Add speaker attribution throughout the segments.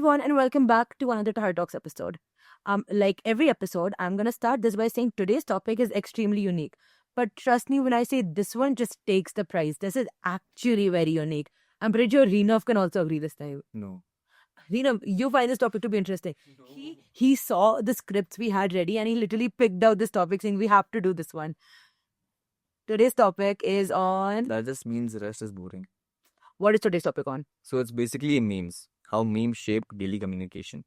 Speaker 1: everyone, and welcome back to another Tahar Talks episode. Like every episode, I'm gonna start this by saying today's topic is extremely unique. But trust me when I say this one just takes the prize. This is actually very unique. I'm pretty sure Reenav can also agree this time.
Speaker 2: No.
Speaker 1: Reenav, you find this topic to be interesting. He saw the scripts we had ready and he literally picked out this topic saying we have to do this one. Today's topic is on
Speaker 2: That just means the rest is boring.
Speaker 1: what is today's topic on?
Speaker 2: So it's basically memes. How memes shape daily communication.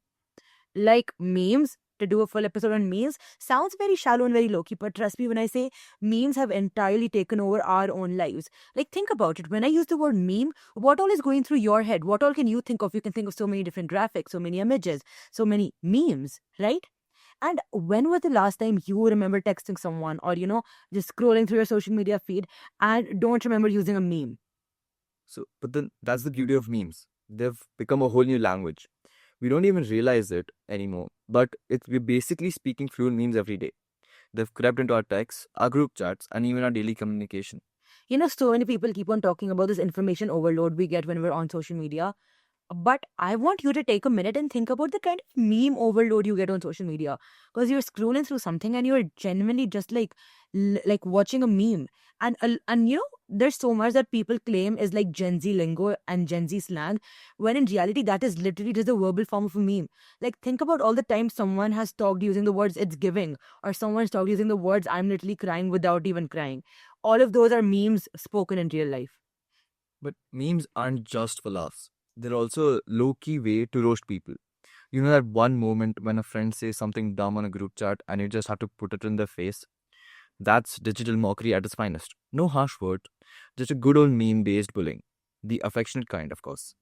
Speaker 1: Like memes, to do a full episode on memes sounds very shallow and very low-key, but trust me when I say memes have entirely taken over our own lives. Like, think about it. When I use the word meme, what all is going through your head? What all can you think of? You can think of so many different graphics, so many images, so many memes, right? And when was the last time you remember texting someone or, just scrolling through your social media feed and don't remember using a meme?
Speaker 2: But then that's the beauty of memes. They've become a whole new language. We don't even realize it anymore. But we're basically speaking fluent memes every day. They've crept into our texts, our group chats, and even our daily communication.
Speaker 1: So many people keep on talking about this information overload we get when we're on social media. But I want you to take a minute and think about the kind of meme overload you get on social media. Because you're scrolling through something and you're genuinely just like watching a meme. And there's so much that people claim is like Gen Z lingo and Gen Z slang, when in reality that is literally just a verbal form of a meme. Like, think about all the times someone has talked using the words "it's giving," or someone's talked using the words "I'm literally crying" without even crying. All of those are memes spoken in real life.
Speaker 2: But memes aren't just for laughs. They're also a low-key way to roast people. You know that one moment when a friend says something dumb on a group chat and you just have to put it in their face? That's digital mockery at its finest. No harsh word, just a good old meme based bullying. The affectionate kind, of course.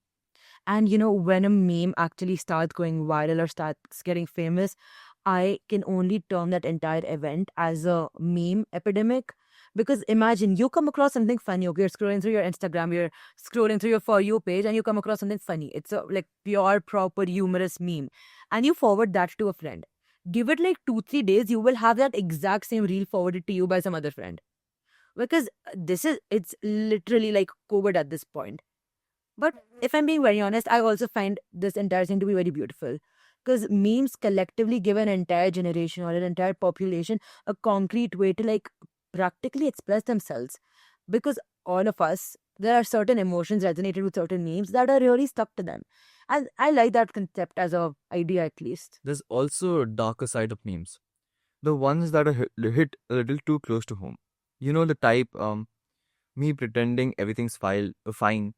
Speaker 1: And when a meme actually starts going viral or starts getting famous, I can only term that entire event as a meme epidemic. Because imagine you come across something funny. Okay, you're scrolling through your Instagram, you're scrolling through your For You page, and you come across something funny. It's a like pure, proper, humorous meme. And you forward that to a friend. Give it like 2, 3 days, you will have that exact same reel forwarded to you by some other friend. Because it's literally like COVID at this point. But if I'm being very honest, I also find this entire thing to be very beautiful. Because memes collectively give an entire generation or an entire population a concrete way to practically express themselves. Because all of us, there are certain emotions resonated with certain memes that are really stuck to them. And I like that concept as a idea at least.
Speaker 2: There's also a darker side of memes. The ones that are hit a little too close to home. You know the type, me pretending everything's fine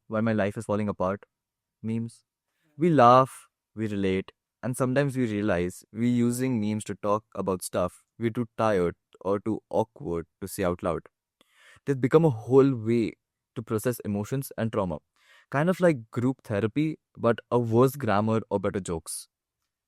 Speaker 2: while my life is falling apart. Memes. We laugh, we relate, and sometimes we realize we're using memes to talk about stuff we're too tired or too awkward to say out loud. They've become a whole way to process emotions and trauma. Kind of like group therapy, but a worse grammar or better jokes.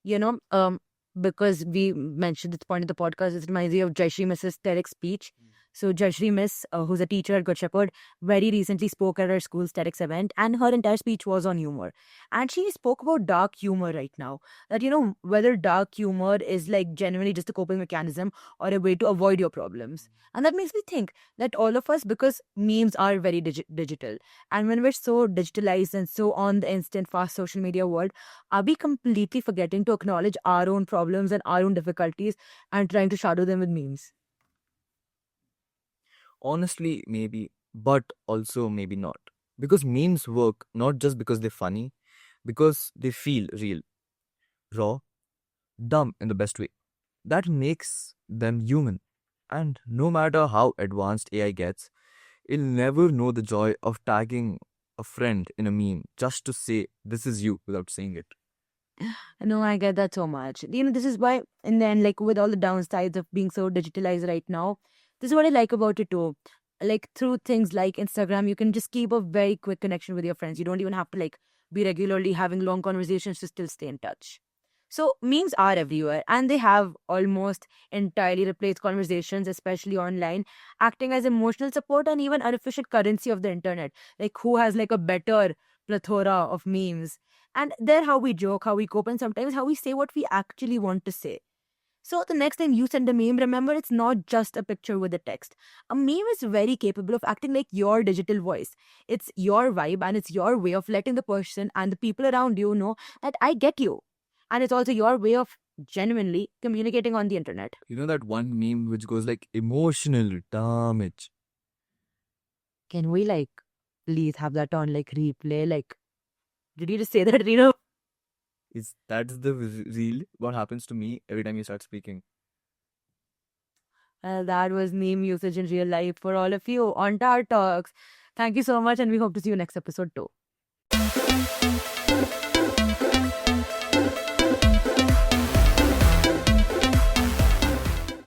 Speaker 1: You know, um, because we mentioned this point in the podcast, it reminds me of Jaishri Miss's TEDx speech. So Jaishri Miss, who's a teacher at Good Shepherd, very recently spoke at her school's TEDx event, and her entire speech was on humor. And she spoke about dark humor right now. That whether dark humor is like genuinely just a coping mechanism or a way to avoid your problems. And that makes me think that all of us, because memes are very digital, and when we're so digitalized and so on the instant fast social media world, are we completely forgetting to acknowledge our own problems and our own difficulties and trying to shadow them with memes?
Speaker 2: Honestly, maybe, but also maybe not. Because memes work not just because they're funny, because they feel real, raw, dumb in the best way. That makes them human. And no matter how advanced AI gets, it'll never know the joy of tagging a friend in a meme just to say, this is you, without saying it.
Speaker 1: No, I get that so much. This is why, and then like with all the downsides of being so digitalized right now, this is what I like about it too. Like through things like Instagram, you can just keep a very quick connection with your friends. You don't even have to be regularly having long conversations to still stay in touch. So memes are everywhere and they have almost entirely replaced conversations, especially online, acting as emotional support and even unofficial currency of the internet. Like who has like a better plethora of memes? And they're how we joke, how we cope, and sometimes how we say what we actually want to say. So the next time you send a meme, remember it's not just a picture with a text. A meme is very capable of acting like your digital voice. It's your vibe and it's your way of letting the person and the people around you know that I get you. And it's also your way of genuinely communicating on the internet.
Speaker 2: You know that one meme which goes like emotional damage.
Speaker 1: Can we please have that on replay? Did you just say that, Reno?
Speaker 2: That's the real what happens to me every time you start speaking.
Speaker 1: Well, that was meme usage in real life for all of you on Tar Talks. Thank you so much, and we hope to see you next episode too.